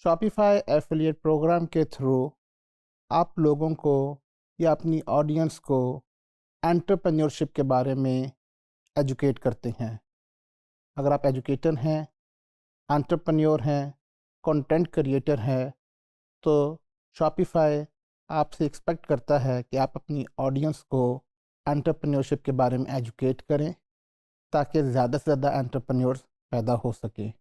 Shopify affiliate program के through आप लोगों को या अपनी ऑडियंस को एंटरप्रेन्योरशिप के बारे में एजुकेट करते हैं। अगर आप एजुकेटर हैं, एंटरप्रेन्योर हैं, कंटेंट क्रिएटर हैं, तो शॉपिफ़ाई आपसे एक्सपेक्ट करता है कि आप अपनी ऑडियंस को एंटरप्रेन्योरशिप के बारे में एजुकेट करें, ताकि ज़्यादा से ज़्यादा एंटरप्रेन्योर्स पैदा हो सकें।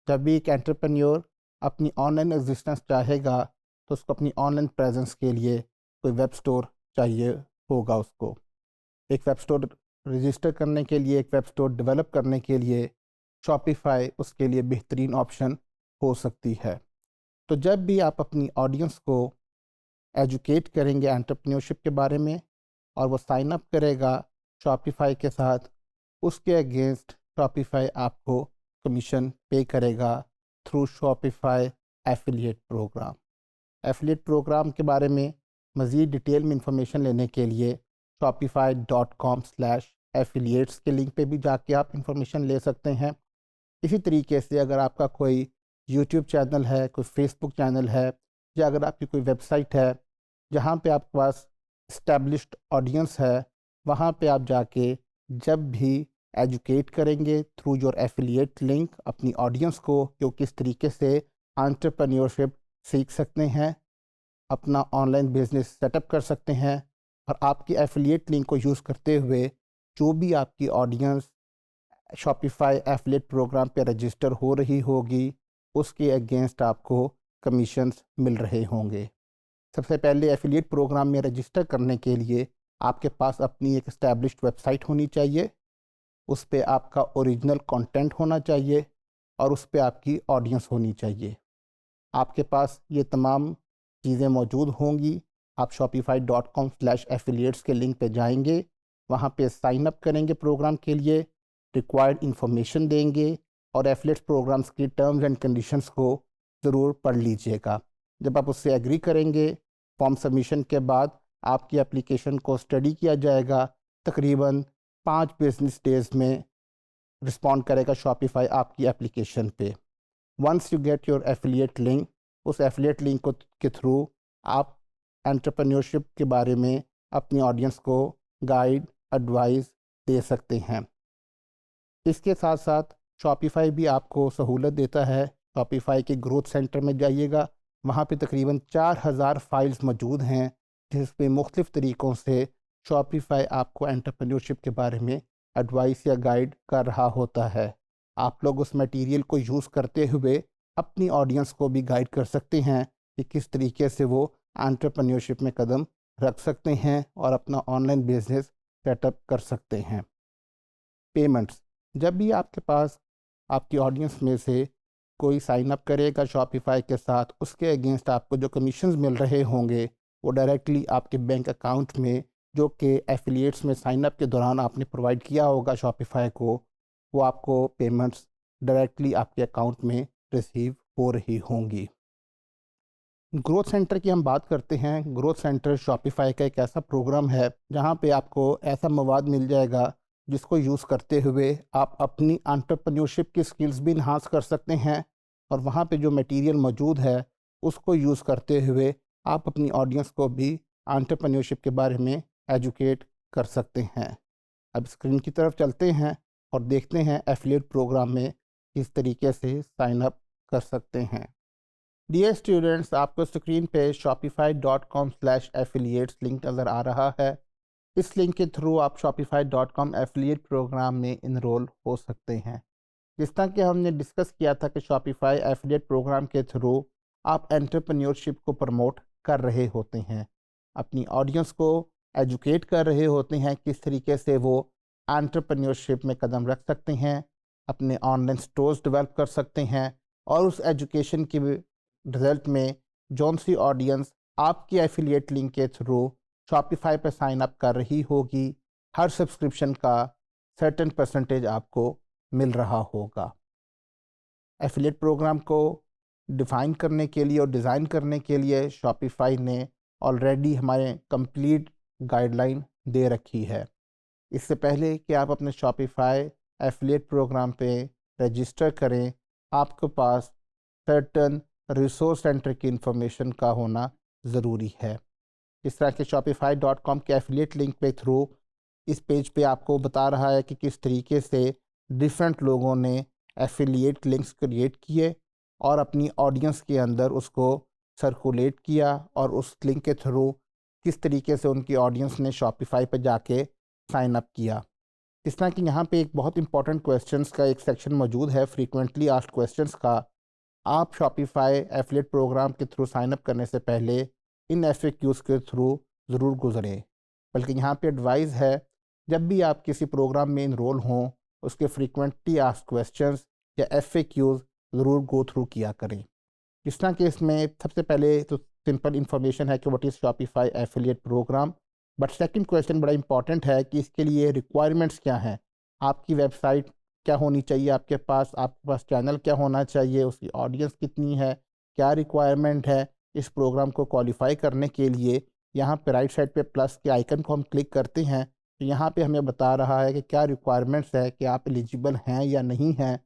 जब भी एक एंटरप्रेन्योर अपनी ऑनलाइन एग्जिस्टेंस चाहेगा, तो उसको अपनी ऑनलाइन प्रेजेंस के लिए कोई वेब स्टोर चाहिए होगा उसको। एक वेब स्टोर रजिस्टर करने के लिए, एक वेब स्टोर डेवलप करने के लिए शॉपिफ़ाई उसके लिए बेहतरीन ऑप्शन हो सकती है। तो जब भी आप अपनी ऑडियंस को एजुकेट करेंगे एंटरप्रेन्योरशिप के बारे में और वो साइन अप करेगा शॉपिफ़ाई के साथ, उसके अगेंस्ट शॉपिफ़ाई आपको कमीशन पे करेगा through Shopify affiliate program. Affiliate program के बारे में मज़ीद डिटेल में इंफॉर्मेशन लेने के लिए shopify.com/affiliates के लिंक पे भी जाके आप इंफॉर्मेशन ले सकते हैं। इसी तरीके से अगर आपका कोई यूट्यूब चैनल है, कोई फ़ेसबुक चैनल है, या अगर आपकी कोई वेबसाइट है जहाँ पे आपके पास इस्टेब्लिश्ड ऑडियंस है, वहाँ पे आप जाके जब भी एजुकेट करेंगे थ्रू योर एफ़िलिएट लिंक अपनी ऑडियंस को कि वो किस तरीके से एंटरप्रेन्योरशिप सीख सकते हैं, अपना ऑनलाइन बिजनेस सेटअप कर सकते हैं, और आपकी एफ़िलिएट लिंक को यूज़ करते हुए जो भी आपकी ऑडियंस शॉपिफ़ाई एफ़िलिएट प्रोग्राम पे रजिस्टर हो रही होगी, उसके अगेंस्ट आपको कमीशंस मिल रहे होंगे। सबसे पहले एफ़िलिएट प्रोग्राम में रजिस्टर करने के लिए आपके पास अपनी एक एस्टैब्लिश्ड वेबसाइट होनी चाहिए, उस पे आपका ओरिजिनल कंटेंट होना चाहिए और उस पे आपकी ऑडियंस होनी चाहिए। आपके पास ये तमाम चीज़ें मौजूद होंगी। आप shopify.com/affiliates के लिंक पे जाएंगे, वहाँ पे साइन अप करेंगे प्रोग्राम के लिए, रिक्वायर्ड इन्फॉर्मेशन देंगे और एफिलिएट्स प्रोग्राम्स की टर्म्स एंड कंडीशंस को ज़रूर पढ़ लीजिएगा। जब आप उससे एग्री करेंगे, फॉर्म सबमिशन के बाद आपकी एप्लीकेशन को स्टडी किया जाएगा। तकरीबन 5 बिजनेस डेज़ में रिस्पॉन्ड करेगा शॉपिफ़ाई आपकी एप्लीकेशन पे। Once you get your affiliate link, उस एफ़िलिएट लिंक को के थ्रू आप एंटरप्रेन्योरशिप के बारे में अपनी ऑडियंस को गाइड, एडवाइस दे सकते हैं। इसके साथ साथ शॉपिफ़ाई भी आपको सहूलत देता है। शॉपिफ़ाई के ग्रोथ सेंटर में जाइएगा, वहाँ पे तकरीबन 4000 फ़ाइल्स मौजूद हैं, जिसमें मुख्तलिफ़ तरीक़ों से शॉपिफ़ाई आपको एंटरप्रेन्योरशिप के बारे में एडवाइस या गाइड कर रहा होता है। आप लोग उस मटीरियल को यूज़ करते हुए अपनी ऑडियंस को भी गाइड कर सकते हैं कि किस तरीके से वो एंटरप्रेन्योरशिप में कदम रख सकते हैं और अपना ऑनलाइन बिजनेस सेटअप कर सकते हैं। पेमेंट्स, जब भी आपके पास आपकी ऑडियंस में से कोई साइन अप करेगा शॉपिफ़ाई के साथ, उसके अगेंस्ट आपको जो कमीशंस मिल रहे होंगे वो डायरेक्टली आपके बैंक अकाउंट में, जो कि एफ़िलिएट्स में साइन अप के दौरान आपने प्रोवाइड किया होगा शॉपिफ़ाई को, वो आपको पेमेंट्स डायरेक्टली आपके अकाउंट में रिसीव हो रही होंगी। ग्रोथ सेंटर की हम बात करते हैं। ग्रोथ सेंटर शॉपिफ़ाई का एक ऐसा प्रोग्राम है जहाँ पे आपको ऐसा मवाद मिल जाएगा जिसको यूज़ करते हुए आप अपनी एंटरप्रेन्योरशिप की स्किल्स भी इन्हांस कर सकते हैं, और वहाँ पे जो मटेरियल मौजूद है उसको यूज़ करते हुए आप अपनी ऑडियंस को भी एंटरप्रेन्योरशिप के बारे में एजुकेट कर सकते हैं। अब स्क्रीन की तरफ चलते हैं और देखते हैं एफ़िलिएट प्रोग्राम में किस तरीके से साइन अप कर सकते हैं। डियर स्टूडेंट्स, आपको स्क्रीन पे shopify.com/affiliates लिंक नज़र आ रहा है। इस लिंक के थ्रू आप shopify.com एफिलिएट प्रोग्राम में इनरोल हो सकते हैं। जिस तरह कि हमने डिस्कस किया था कि शॉपिफ़ाई एफिलिएट प्रोग्राम के थ्रू आप एंटरप्रेन्योरशिप को प्रमोट कर रहे होते हैं, अपनी ऑडियंस को एजुकेट कर रहे होते हैं किस तरीके से वो एंटरप्रेन्योरशिप में कदम रख सकते हैं, अपने ऑनलाइन स्टोर्स डेवलप कर सकते हैं, और उस एजुकेशन की रिज़ल्ट में जौन सी ऑडियंस आपकी एफिलिएट लिंक के थ्रू शॉपिफ़ाई पर साइन अप कर रही होगी, हर सब्सक्रिप्शन का सर्टेन परसेंटेज आपको मिल रहा होगा। एफिलिएट प्रोग्राम को डिफ़ाइन करने के लिए और डिज़ाइन करने के लिए शॉपिफ़ाई ने ऑलरेडी हमारे कंप्लीट गाइडलाइन दे रखी है। इससे पहले कि आप अपने शॉपिफ़ाई एफिलिएट प्रोग्राम पे रजिस्टर करें, आपके पास सर्टेन रिसोर्स सेंटर की इंफॉर्मेशन का होना ज़रूरी है। इस तरह के shopify.com के एफिलिएट लिंक पे थ्रू इस पेज पे आपको बता रहा है कि किस तरीके से डिफरेंट लोगों ने एफिलिएट लिंक्स क्रिएट किए और अपनी ऑडियंस के अंदर उसको सर्कुलेट किया और उस लिंक के थ्रू किस तरीके से उनकी ऑडियंस ने शॉपिफाई पे जाके साइन अप किया। इस तरह कि यहाँ पे एक बहुत इंपॉर्टेंट क्वेश्चंस का एक सेक्शन मौजूद है, फ्रीक्वेंटली आस्क्ड क्वेश्चंस का। आप शॉपिफाई एफिलिएट प्रोग्राम के थ्रू साइन अप करने से पहले इन एफएक्यूज़ के थ्रू ज़रूर गुजरें। बल्कि यहाँ पे एडवाइस है, जब भी आप किसी प्रोग्राम में इनरोल हों, उसके फ्रीक्वेंटली आस्क्ड क्वेश्चंस या एफएक्यूज़ ज़रूर गो थ्रू किया करें। इस तरह के इसमें सबसे पहले तो सिंपल इंफॉर्मेशन है कि what is Shopify affiliate program. But second question बड़ा इंपॉर्टेंट है कि इसके लिए रिक्वायरमेंट्स क्या हैं। आपकी वेबसाइट क्या होनी चाहिए, आपके पास चैनल क्या होना चाहिए, उसकी ऑडियंस कितनी है, क्या रिक्वायरमेंट है इस प्रोग्राम को क्वालिफाई करने के लिए। यहाँ पे राइट साइड पे प्लस के आइकन को हम क्लिक करते हैं तो यहाँ पे हमें बता रहा है कि क्या रिक्वायरमेंट्स है कि आप एलिजिबल हैं या नहीं हैं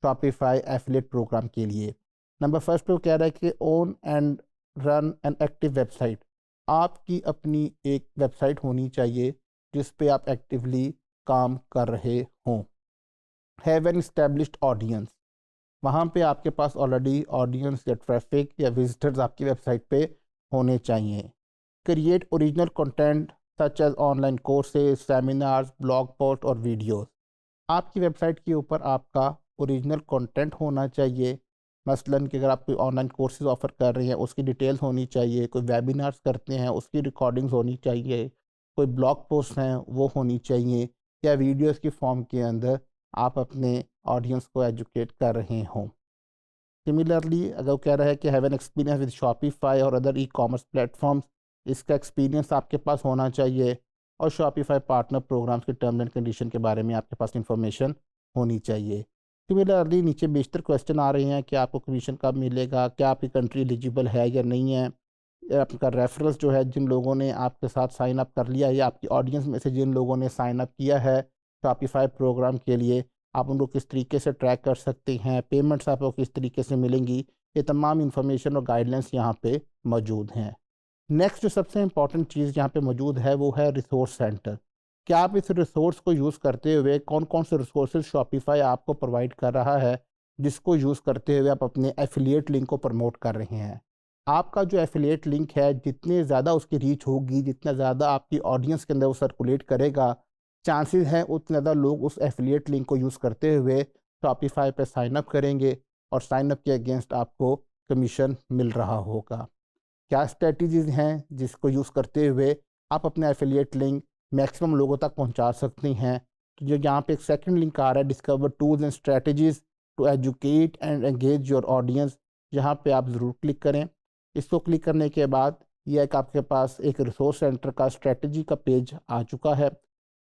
शॉपिफाई एफिलिएट प्रोग्राम के लिए। नंबर फर्स्ट पे वो कह रहा है कि own and run an active website. आपकी अपनी एक वेबसाइट होनी चाहिए जिस पे आप एक्टिवली काम कर रहे हों। हैव एन इस्टेब्लिश्ड ऑडियंस, वहाँ पे आपके पास ऑलरेडी ऑडियंस या ट्रैफिक या विजिटर्स आपकी वेबसाइट पे होने चाहिए। Create original content such as online courses, seminars, blog post और वीडियोस। आपकी वेबसाइट के ऊपर आपका ओरिजिनल कंटेंट होना चाहिए। मसलन कि अगर आप कोई ऑनलाइन कोर्सेज ऑफ़र कर रहे हैं उसकी डिटेल्स होनी चाहिए, कोई वेबिनार्स करते हैं उसकी रिकॉर्डिंग्स होनी चाहिए, कोई ब्लॉग पोस्ट हैं वो होनी चाहिए, या वीडियोस की फॉर्म के अंदर आप अपने ऑडियंस को एजुकेट कर रहे हों। सिमिलरली अगर वो कह रहा है कि have an experience with Shopify और अदर ई कॉमर्स प्लेटफॉर्म्स, इसका एक्सपीरियंस आपके पास होना चाहिए। और शॉपिफाई पार्टनर प्रोग्राम्स के टर्म एंड कंडीशन के बारे में आपके पास इंफॉर्मेशन होनी चाहिए। सिमिलरली नीचे बेशतर क्वेश्चन आ रहे हैं कि आपको कमीशन कब मिलेगा, क्या आपकी कंट्री एलिजिबल है या नहीं है, आपका रेफरेंस जो है जिन लोगों ने आपके साथ साइन अप कर लिया है या आपकी ऑडियंस में से जिन लोगों ने साइन अप किया है शॉपिफाई प्रोग्राम के लिए, आप उनको किस तरीके से ट्रैक कर सकते हैं, पेमेंट्स आपको किस तरीके से मिलेंगी, ये तमाम इन्फॉर्मेशन और गाइडलाइंस यहाँ पे मौजूद हैं। नेक्स्ट जो सबसे इम्पॉर्टेंट चीज़ यहाँ पे मौजूद है वो है रिसोर्स सेंटर। क्या आप इस रिसोर्स को यूज़ करते हुए कौन कौन से रिसोर्सेज शॉपिफाई आपको प्रोवाइड कर रहा है जिसको यूज़ करते हुए आप अपने एफिलिएट लिंक को प्रमोट कर रहे हैं। आपका जो एफिलिएट लिंक है जितने ज़्यादा उसकी रीच होगी, जितना ज़्यादा आपकी ऑडियंस के अंदर वो सर्कुलेट करेगा, चांसेस हैं उतने ज़्यादा लोग उस एफिलिएट लिंक को यूज़ करते हुए शॉपिफाई पे साइन अप करेंगे और साइन अप के अगेंस्ट आपको कमीशन मिल रहा होगा। क्या स्ट्रेटजीज़ हैं जिसको यूज़ करते हुए आप अपना एफिलिएट लिंक मैक्सिमम लोगों तक पहुंचा सकते हैं। तो जो यहाँ पे एक सेकंड लिंक आ रहा है, discover tools and strategies to educate and engage your audience, यहाँ पे आप ज़रूर क्लिक करें। इसको क्लिक करने के बाद यह एक आपके पास एक रिसोर्स सेंटर का स्ट्रेटजी का पेज आ चुका है।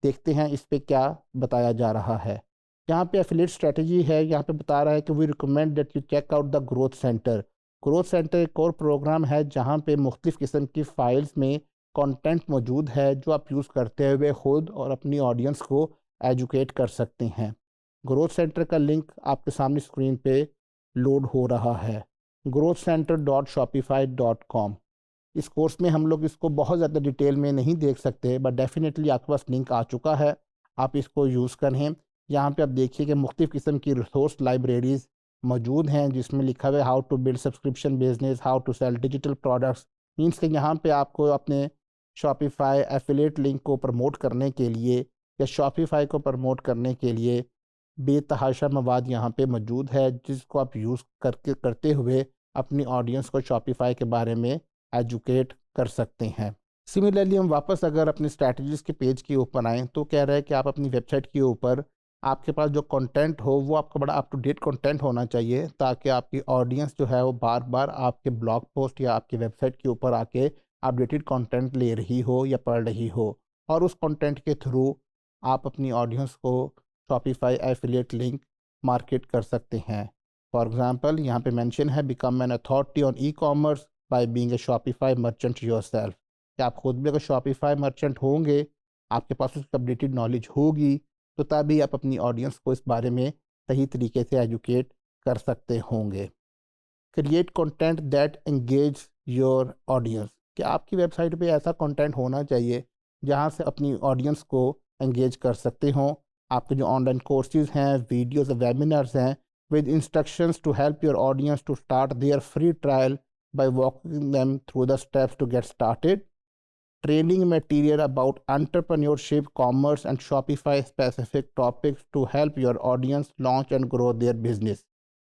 देखते हैं इस पे क्या बताया जा रहा है। यहाँ पे एफिलिएट स्ट्रेटजी है, यहाँ पे बता रहा है कि we recommend that you check out the growth centre. Growth centre एक और प्रोग्राम है जहाँ पे मुख्तलिफ़ किस्म की फ़ाइल्स में कंटेंट मौजूद है जो आप यूज़ करते हुए ख़ुद और अपनी ऑडियंस को एजुकेट कर सकते हैं। ग्रोथ सेंटर का लिंक आपके सामने स्क्रीन पे लोड हो रहा है, growthcenter.shopify.com। इस कोर्स में हम लोग इसको बहुत ज़्यादा डिटेल में नहीं देख सकते, बट डेफिनेटली आपके पास लिंक आ चुका है, आप इसको यूज़ करें। यहाँ पे आप देखिए कि मुख्तलिफ़ किस्म की रिसोर्स लाइब्रेरीज़ मौजूद हैं जिसमें लिखा हुआ है how to build subscription business, how to sell digital products. Means कि यहाँ पे आपको अपने शॉपिफाई एफिलिएट लिंक को प्रमोट करने के लिए या शॉपिफाई को प्रमोट करने के लिए बेतहाशा मवाद यहाँ पे मौजूद है जिसको आप यूज़ करते हुए अपनी ऑडियंस को शॉपिफाई के बारे में एजुकेट कर सकते हैं। सिमिलरली हम वापस अगर अपनी स्ट्रैटेजीज़ के पेज के ऊपर आएँ तो कह रहा है कि आप अपनी वेबसाइट के ऊपर आपके पास जो कंटेंट हो वो आपका बड़ा अप टू डेट कंटेंट होना चाहिए ताकि आपकी ऑडियंस जो है वो बार बार आपके ब्लॉग पोस्ट या आपकी वेबसाइट के ऊपर आके अपडेटेड कंटेंट ले रही हो या पढ़ रही हो, और उस कंटेंट के थ्रू आप अपनी ऑडियंस को शॉपिफाई एफिलिएट लिंक मार्केट कर सकते हैं। फॉर एग्जांपल यहाँ पे मेंशन है become an authority on e commerce by being a Shopify merchant yourself. कि आप खुद भी अगर शॉपिफाई मर्चेंट होंगे, आपके पास उसकी अपडेटेड नॉलेज होगी, तो तभी आप अपनी ऑडियंस को इस बारे में सही तरीके से एजुकेट कर सकते होंगे। Create content that engage your audience, कि आपकी वेबसाइट पे ऐसा कंटेंट होना चाहिए जहाँ से अपनी ऑडियंस को एंगेज कर सकते हों। आपके जो ऑनलाइन कोर्सेज हैं, वीडियोस, वेबिनार्स हैं, with instructions to help your audience to start their free trial by walking them through the steps to get started. Training material about entrepreneurship, commerce, and Shopify specific topics to help your audience launch and grow their business.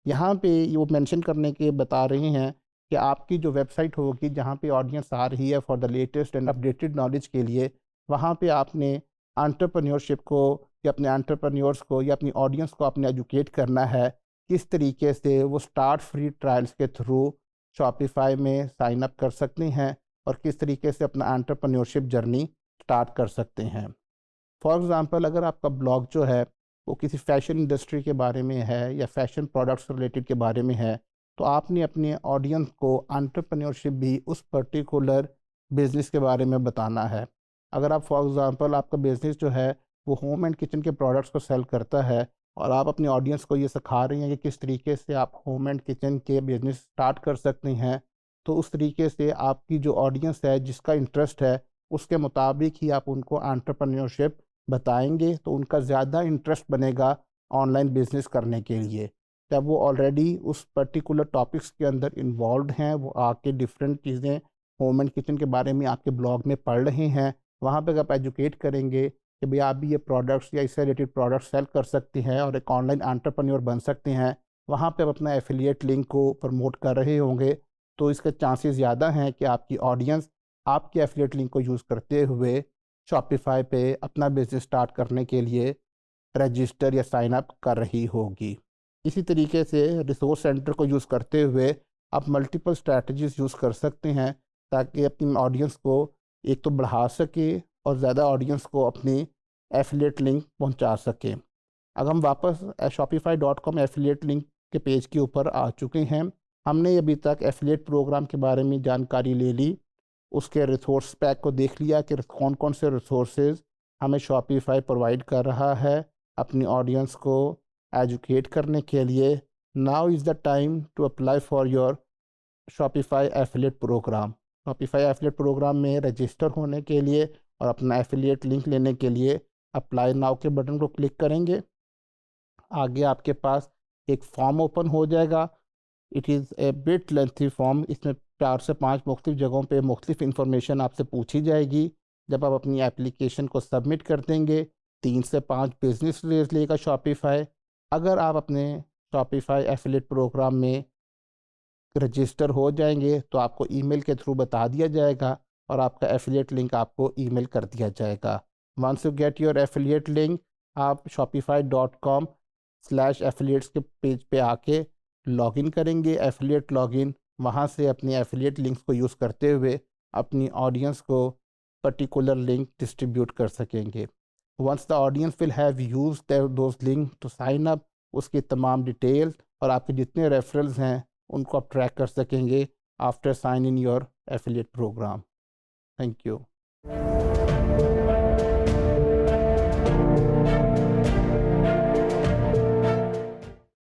यहाँ पे वो mention करने के बता रहे हैं कि आपकी जो वेबसाइट होगी जहाँ पे ऑडियंस आ रही है for the latest and updated knowledge के लिए, वहाँ पे आपने एंटरप्रेन्योरशिप को या अपने एंटरप्रेन्योर्स को या अपनी ऑडियंस को आपने एजुकेट करना है किस तरीके से वो स्टार्ट फ्री ट्रायल्स के थ्रू शॉपिफाई में साइन अप कर सकते हैं और किस तरीके से अपना एंटरप्रेन्योरशिप जर्नी स्टार्ट कर सकते हैं। फॉर एग्ज़ाम्पल, अगर आपका ब्लॉग जो है वो किसी फ़ैशन इंडस्ट्री के बारे में है या फ़ैशन प्रोडक्ट्स रिलेटेड के बारे में है, तो आपने अपने ऑडियंस को एंटरप्रेन्योरशिप भी उस पर्टिकुलर बिज़नेस के बारे में बताना है। अगर आप फॉर एग्ज़ाम्पल आपका बिज़नेस जो है वो होम एंड किचन के प्रोडक्ट्स को सेल करता है और आप अपनी ऑडियंस को ये सिखा रही हैं कि किस तरीके से आप होम एंड किचन के बिज़नेस स्टार्ट कर सकते हैं, तो उस तरीके से आपकी जो ऑडियंस है जिसका इंटरेस्ट है उसके मुताबिक ही आप उनको एंटरप्रेन्योरशिप बताएंगे, तो उनका ज़्यादा इंटरेस्ट बनेगा ऑनलाइन बिज़नेस करने के लिए। जब वो ऑलरेडी उस पर्टिकुलर टॉपिक्स के अंदर इन्वॉल्व हैं, वो आके डिफरेंट चीज़ें होम एंड किचन के बारे में आपके ब्लॉग में पढ़ रहे हैं, वहाँ पर आप एजुकेट करेंगे कि भाई आप भी ये प्रोडक्ट्स या इससे रिलेटेड प्रोडक्ट्स सेल कर सकते हैं और एक ऑनलाइन एंटरप्रेन्योर बन सकते हैं, वहाँ पे आप अपना एफिलिएट लिंक को प्रमोट कर रहे होंगे, तो इसके चांसेस ज़्यादा हैं कि आपकी ऑडियंस आपके एफिलिएट लिंक को यूज़ करते हुए शॉपिफाई पे अपना बिज़नेस स्टार्ट करने के लिए रजिस्टर या साइन अप कर रही होगी। इसी तरीके से रिसोर्स सेंटर को यूज़ करते हुए आप मल्टीपल स्ट्रैटेजीज़ यूज़ कर सकते हैं ताकि अपनी ऑडियंस को एक तो बढ़ा सके और ज़्यादा ऑडियंस को अपनी एफिलिएट लिंक पहुंचा सकें। अगर हम वापस shopify.com एफिलिएट लिंक के पेज के ऊपर आ चुके हैं, हमने अभी तक एफिलिएट प्रोग्राम के बारे में जानकारी ले ली, उसके रिसोर्स पैक को देख लिया कि कौन कौन से रिसोर्सेज हमें शॉपिफाई प्रोवाइड कर रहा है अपनी ऑडियंस को एजुकेट करने के लिए। Now is the time to apply for your Shopify affiliate program. Shopify affiliate program में रजिस्टर होने के लिए और अपना एफिलिएट लिंक लेने के लिए अप्लाई नाउ के बटन को क्लिक करेंगे। आगे आपके पास एक फॉर्म ओपन हो जाएगा। It is a bit lengthy form. इसमें 4 से 5 मुख्तलिफ जगहों पे मुख्तलिफ इन्फॉर्मेशन आपसे पूछी जाएगी। जब आप अपनी एप्लीकेशन को सबमिट कर देंगे, 3 से 5 बिजनेस डेज लेगा शॉपिफाई। अगर आप अपने शॉपिफाई एफिलिएट प्रोग्राम में रजिस्टर हो जाएंगे तो आपको ईमेल के थ्रू बता दिया जाएगा और आपका एफिलिएट लिंक आपको ईमेल कर दिया जाएगा। Once you get your affiliate link, आप shopify.com/affiliates के पेज पे आके लॉगिन करेंगे, एफिलिएट लॉगिन। वहाँ से अपनी एफिलिएट लिंक्स को यूज़ करते हुए अपनी ऑडियंस को पर्टिकुलर लिंक डिस्ट्रीब्यूट कर सकेंगे। Once the audience will have used those link to sign up, उसकी तमाम डिटेल्स और आपके जितने रेफरल्स हैं उनको आप ट्रैक कर सकेंगे after sign in your affiliate program. Thank you.